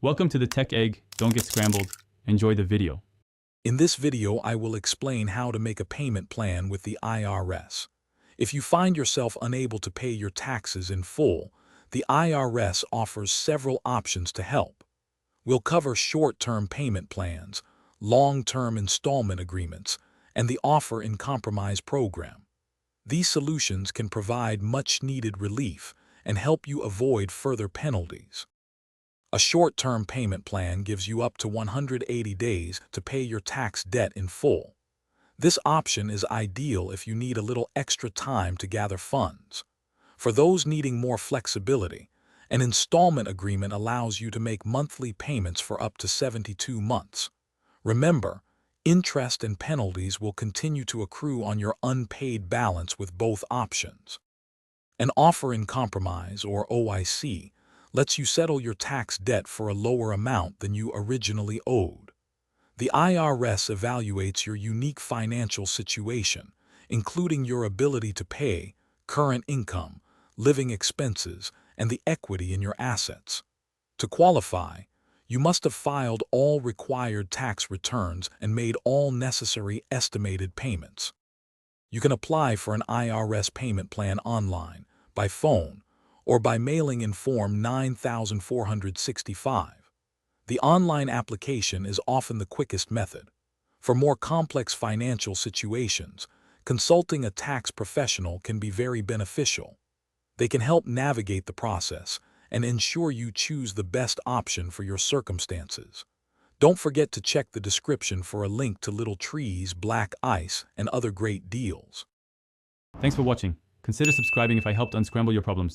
Welcome to the Tech Egg. Don't get scrambled. Enjoy the video. In this video, I will explain how to make a payment plan with the IRS. If you find yourself unable to pay your taxes in full, the IRS offers several options to help. We'll cover short-term payment plans, long-term installment agreements, and the Offer in Compromise program. These solutions can provide much-needed relief and help you avoid further penalties. A short-term payment plan gives you up to 180 days to pay your tax debt in full. This option is ideal if you need a little extra time to gather funds. For those needing more flexibility, an installment agreement allows you to make monthly payments for up to 72 months. Remember, interest and penalties will continue to accrue on your unpaid balance with both options. An Offer in Compromise, or OIC, lets you settle your tax debt for a lower amount than you originally owed. The IRS evaluates your unique financial situation, including your ability to pay, current income, living expenses, and the equity in your assets. To qualify, you must have filed all required tax returns and made all necessary estimated payments. You can apply for an IRS payment plan online, by phone, or by mailing in Form 9465. The online application is often the quickest method. For more complex financial situations, consulting a tax professional can be very beneficial. They can help navigate the process and ensure you choose the best option for your circumstances. Don't forget to check the description for a link to Little Trees, Black Ice, and other great deals. Thanks for watching. Consider subscribing if I helped unscramble your problems.